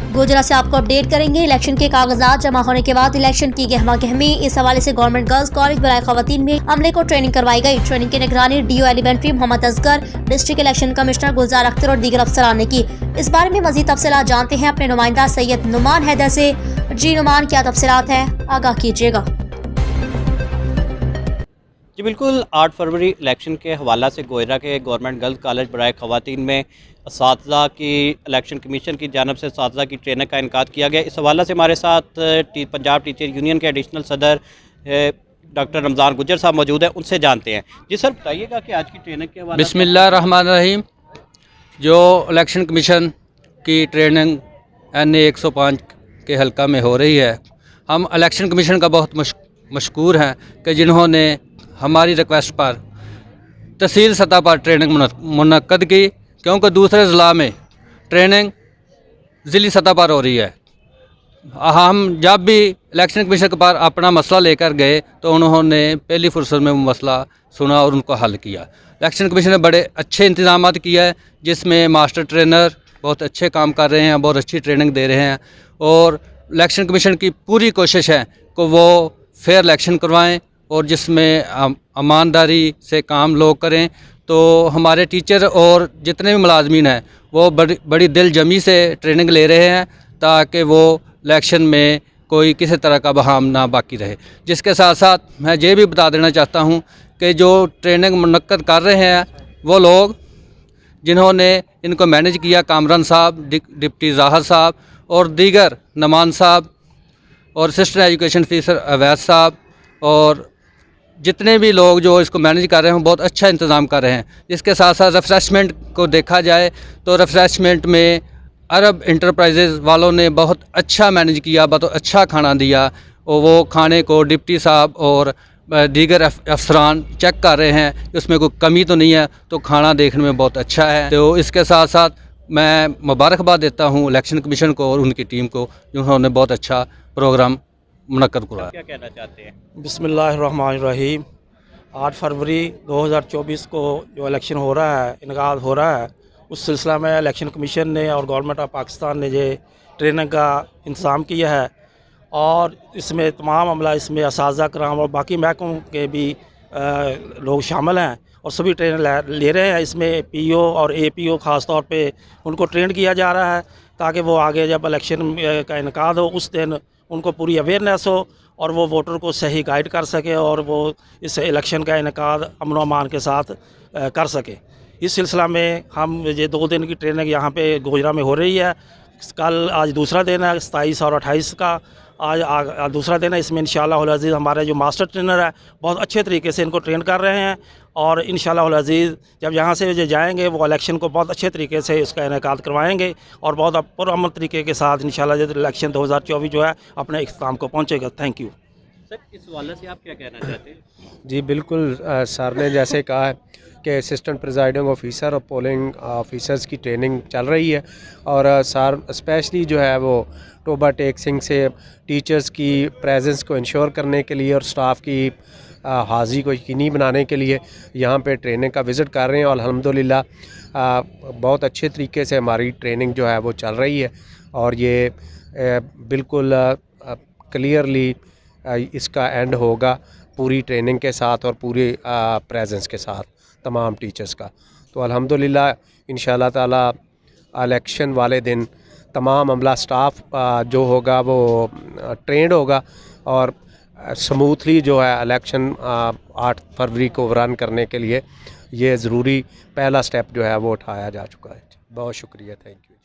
गुजरात से आपको अपडेट करेंगे। इलेक्शन के कागजात जमा होने के बाद इलेक्शन की गहमा गहमी, इस हवाले से गवर्नमेंट गर्ल्स कॉलेज बराए खवातीन में अमले को ट्रेनिंग करवाई गई। ट्रेनिंग की निगरानी DO elementary Mohammad Asghar, district election commissioner Gulzar Akhtar और दीगर अफसरान ने की। इस बारे में मजीद तफसीलात जानते हैं अपने नुमाइंदा सैयद नुमान हैदर से। जी नुमान, क्या तफसीलात है, आगाह कीजिएगा। जी बिल्कुल, 8 फरवरी इलेक्शन के हवाला से गोयरा के गवर्नमेंट गर्ल्स कॉलेज बराए खवातीन में असातिज़ा की इलेक्शन कमीशन की जानब से असातिज़ा की ट्रेनिंग का इनकाद किया गया। इस हवाले से हमारे साथ पंजाब टीचर यूनियन के एडिशनल सदर डॉक्टर रमज़ान गुजर साहब मौजूद हैं, उनसे जानते हैं। जी सर, बताइएगा कि आज की ट्रेनिंग के हवाले। बिस्मिल्लाहिर्रहमानिर्रहीम। जो इलेक्शन कमीशन की ट्रेनिंग NA 105 के हल्का में हो रही है, हम इलेक्शन कमीशन का बहुत मशकूर हैं कि जिन्होंने हमारी रिक्वेस्ट पर तहसील सतह पर ट्रेनिंग मुनक्कद की, क्योंकि दूसरे ज़िला में ट्रेनिंग ज़िली सतह पर हो रही है। हम जब भी इलेक्शन कमीशन के पास अपना मसला लेकर गए तो उन्होंने पहली फुर्सत में वो मसला सुना और उनको हल किया। इलेक्शन कमीशन ने बड़े अच्छे इंतजाम किया है, जिसमें मास्टर ट्रेनर बहुत अच्छे काम कर रहे हैं, बहुत अच्छी ट्रेनिंग दे रहे हैं। और इलेक्शन कमीशन की पूरी कोशिश है कि वो फेयर इलेक्शन करवाएं और जिसमें ईमानदारी से काम लोग करें। तो हमारे टीचर और जितने भी मुलाजमीन हैं वो बड़ी दिल जमी से ट्रेनिंग ले रहे हैं, ताकि वो इलेक्शन में कोई किसी तरह का बहाम ना बाकी रहे। जिसके साथ साथ मैं ये भी बता देना चाहता हूँ कि जो ट्रेनिंग मुनक्कद कर रहे हैं वो लोग जिन्होंने इनको मैनेज किया, कामरान साहब, डिप्टी ज़ाहर साहब और दीगर नमान साहब और असिस्टेंट एजुकेशन ऑफिसर अवैध साहब और जितने भी लोग जो इसको मैनेज कर रहे हैं बहुत अच्छा इंतज़ाम कर रहे हैं। इसके साथ साथ रिफ़्रेशमेंट को देखा जाए तो रिफ़्रेशमेंट में अरब इंटरप्राइजेज़ वालों ने बहुत अच्छा मैनेज किया, बहुत अच्छा खाना दिया और वो खाने को डिप्टी साहब और दीगर अफसरान चेक कर रहे हैं, उसमें कोई कमी तो नहीं है। तो खाना देखने में बहुत अच्छा है। तो इसके साथ साथ मैं मुबारकबाद देता हूँ इलेक्शन कमीशन को और उनकी टीम को, जिन्होंने बहुत अच्छा प्रोग्राम मुनक्कद कराया। क्या कहना चाहते हैं? बिस्मिल्लाहिर्रहमानिर्रहीम। 8 फरवरी 2024 को जो इलेक्शन हो रहा है, इनकाद हो रहा है, उस सिलसिला में इलेक्शन कमीशन ने और गवर्नमेंट ऑफ पाकिस्तान ने ये ट्रेनिंग का इंतज़ाम किया है। और इसमें तमाम अमला, इसमें असातिज़ा कराम और बाकी महकमों के भी लोग शामिल हैं और सभी ट्रेनिंग ले रहे हैं। इसमें PO और APO ख़ास तौर पे उनको ट्रेन किया जा रहा है, ताकि वो आगे जब इलेक्शन का इनकाद हो उस दिन उनको पूरी अवेयरनेस हो और वो वोटर को सही गाइड कर सके और वो इस इलेक्शन का इनकाद अमन व अमान के साथ कर सके। इस सिलसिला में हम ये 2 दिन की ट्रेनिंग यहाँ पे गोजरा में हो रही है। आज दूसरा दिन है, 27 और 28 का आज दूसरा दिन है। इसमें इंशाअल्लाह अज़ीज़ हमारे जो मास्टर ट्रेनर है बहुत अच्छे तरीके से इनको ट्रेन कर रहे हैं और इंशाअल्लाह अज़ीज़ जब यहाँ से जो जाएंगे वो इलेक्शन को बहुत अच्छे तरीके से इसका इनेकाद करवाएंगे और बहुत पुरअमन तरीके के साथ इंशाअल्लाह इलेक्शन 2024 जो है अपने इख्तिताम को पहुँचेगा। Thank you sir. इस हवाले से आप क्या कहना चाहते हैं? जी बिल्कुल, सर ने जैसे कहा है कि असिस्टेंट प्रिजाइडिंग ऑफिसर और पोलिंग ऑफिसर्स की ट्रेनिंग चल रही है और सर स्पेशली जो है वो टोबा टेक्सिंग से टीचर्स की प्रेजेंस को इंश्योर करने के लिए और स्टाफ की हाज़िरी को यकीनी बनाने के लिए यहाँ पे ट्रेनिंग का विज़िट कर रहे हैं और अल्हम्दुलिल्लाह बहुत अच्छे तरीके से हमारी ट्रेनिंग जो है वो चल रही है और ये बिल्कुल क्लियरली इसका एंड होगा पूरी ट्रेनिंग के साथ और पूरी प्रेजेंस के साथ तमाम टीचर्स का। तो अल्हम्दुलिल्लाह इंशाअल्लाह ताला इलेक्शन वाले दिन तमाम अमला स्टाफ जो होगा वो ट्रेंड होगा और स्मूथली जो है इलेक्शन 8 फरवरी को रन करने के लिए ये ज़रूरी पहला स्टेप जो है वो उठाया जा चुका है। बहुत शुक्रिया, थैंक यू।